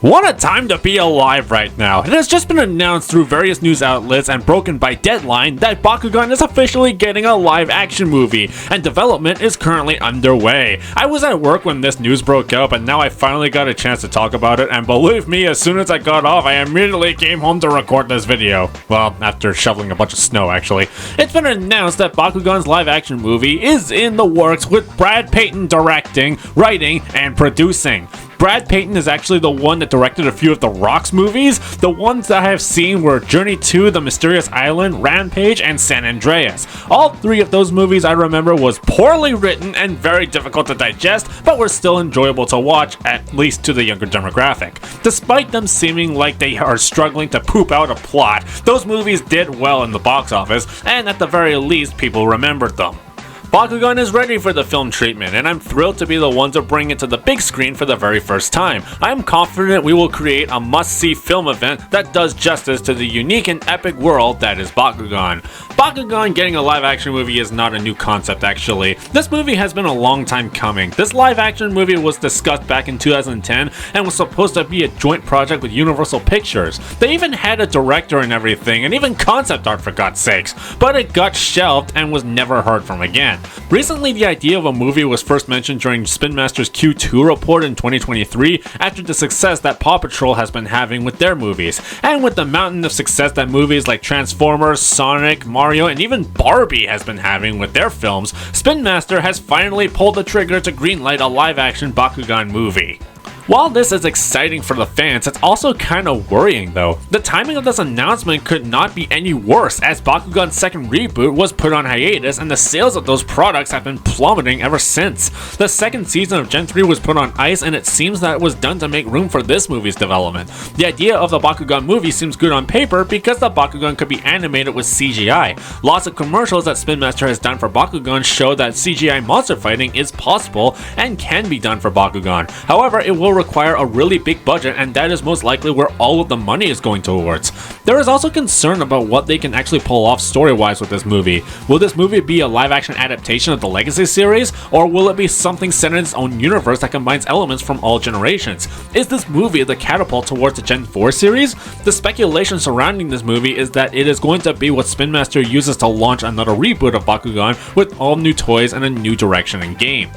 What a time to be alive right now. It has just been announced through various news outlets and broken by Deadline that Bakugan is officially getting a live action movie, and development is currently underway. I was at work when this news broke out, but now I finally got a chance to talk about it, and believe me, as soon as I got off, I immediately came home to record this video. Well, after shoveling a bunch of snow, actually. It's been announced that Bakugan's live action movie is in the works, with Brad Peyton directing, writing, and producing. Brad Peyton is actually the one that directed a few of the Rock's movies. The ones that I have seen were Journey to the Mysterious Island, Rampage, and San Andreas. All three of those movies I remember was poorly written and very difficult to digest, but were still enjoyable to watch, at least to the younger demographic. Despite them seeming like they are struggling to poop out a plot, those movies did well in the box office, and at the very least, people remembered them. Bakugan is ready for the film treatment, and I'm thrilled to be the one to bring it to the big screen for the very first time. I am confident we will create a must-see film event that does justice to the unique and epic world that is Bakugan. Bakugan getting a live-action movie is not a new concept, actually. This movie has been a long time coming. This live-action movie was discussed back in 2010 and was supposed to be a joint project with Universal Pictures. They even had a director and everything, and even concept art for God's sakes, but it got shelved and was never heard from again. Recently, the idea of a movie was first mentioned during Spin Master's Q2 report in 2023 after the success that Paw Patrol has been having with their movies. And with the mountain of success that movies like Transformers, Sonic, Mario, and even Barbie has been having with their films, Spin Master has finally pulled the trigger to greenlight a live-action Bakugan movie. While this is exciting for the fans, it's also kinda worrying though. The timing of this announcement could not be any worse, as Bakugan's second reboot was put on hiatus and the sales of those products have been plummeting ever since. The second season of Gen 3 was put on ice, and it seems that it was done to make room for this movie's development. The idea of the Bakugan movie seems good on paper because the Bakugan could be animated with CGI. Lots of commercials that Spin Master has done for Bakugan show that CGI monster fighting is possible and can be done for Bakugan. However, it will require a really big budget, and that is most likely where all of the money is going towards. There is also concern about what they can actually pull off story-wise with this movie. Will this movie be a live-action adaptation of the Legacy series, or will it be something set in its own universe that combines elements from all generations? Is this movie the catapult towards the Gen 4 series? The speculation surrounding this movie is that it is going to be what Spin Master uses to launch another reboot of Bakugan with all new toys and a new direction in game.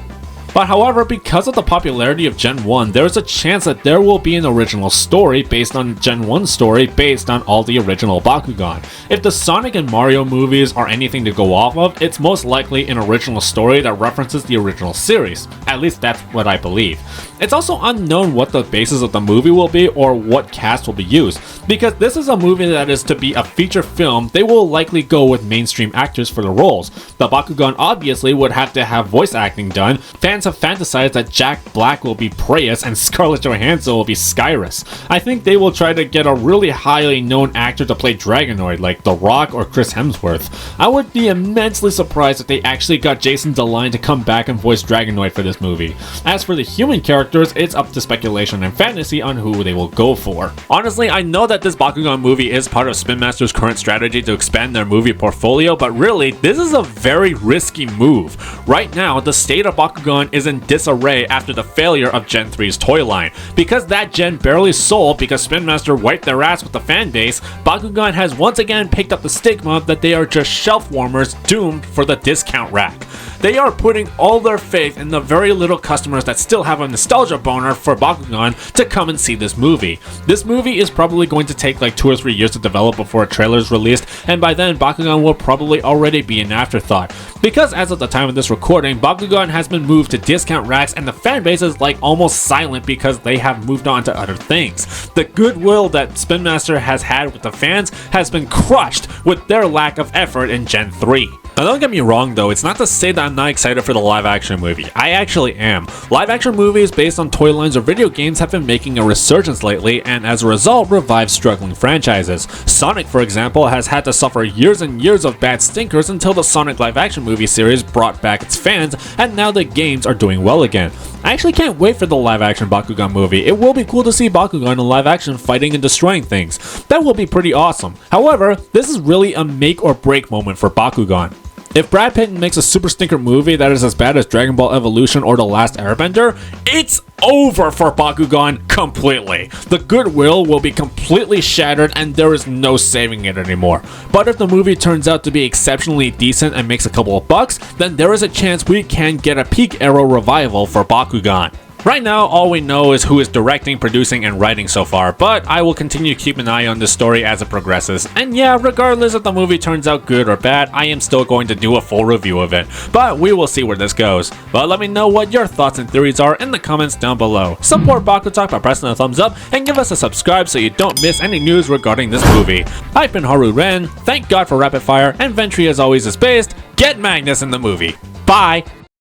But however, because of the popularity of Gen 1, there is a chance that there will be an original story based on Gen 1's story based on all the original Bakugan. If the Sonic and Mario movies are anything to go off of, it's most likely an original story that references the original series. At least that's what I believe. It's also unknown what the basis of the movie will be or what cast will be used. Because this is a movie that is to be a feature film, they will likely go with mainstream actors for the roles. The Bakugan obviously would have to have voice acting done. Fans have fantasized that Jack Black will be Preyas and Scarlett Johansson will be Skyrus. I think they will try to get a really highly known actor to play Dragonoid like The Rock or Chris Hemsworth. I would be immensely surprised if they actually got Jason DeLine to come back and voice Dragonoid for this movie. As for the human characters, it's up to speculation and fantasy on who they will go for. Honestly, I know that this Bakugan movie is part of Spin Master's current strategy to expand their movie portfolio, but really, this is a very risky move. Right now, the state of Bakugan is in disarray after the failure of Gen 3's toy line. Because that gen barely sold because Spin Master wiped their ass with the fan base, Bakugan has once again picked up the stigma that they are just shelf warmers doomed for the discount rack. They are putting all their faith in the very little customers that still have a nostalgia boner for Bakugan to come and see this movie. This movie is probably going to take like 2 or 3 years to develop before a trailer is released, and by then Bakugan will probably already be an afterthought. Because as of the time of this recording, Bakugan has been moved to discount racks and the fanbase is like almost silent because they have moved on to other things. The goodwill that Spin Master has had with the fans has been crushed with their lack of effort in Gen 3. Now don't get me wrong though, it's not to say that I'm not excited for the live action movie. I actually am. Live action movies based on toy lines or video games have been making a resurgence lately, and as a result revived struggling franchises. Sonic, for example, has had to suffer years and years of bad stinkers until the Sonic live action movie series brought back its fans, and now the games are doing well again. I actually can't wait for the live action Bakugan movie. It will be cool to see Bakugan in live action fighting and destroying things. That will be pretty awesome. However, this is really a make or break moment for Bakugan. If Brad Pitt makes a super stinker movie that is as bad as Dragon Ball Evolution or The Last Airbender, it's over for Bakugan completely. The goodwill will be completely shattered and there is no saving it anymore. But if the movie turns out to be exceptionally decent and makes a couple of bucks, then there is a chance we can get a peak era revival for Bakugan. Right now, all we know is who is directing, producing, and writing so far, but I will continue to keep an eye on this story as it progresses. And yeah, regardless if the movie turns out good or bad, I am still going to do a full review of it. But we will see where this goes. But let me know what your thoughts and theories are in the comments down below. Support BakuTalk by pressing the thumbs up and give us a subscribe so you don't miss any news regarding this movie. I've been Haru Ren, thank God for Rapid Fire, and Ventry as always is based, get Magnus in the movie. Bye!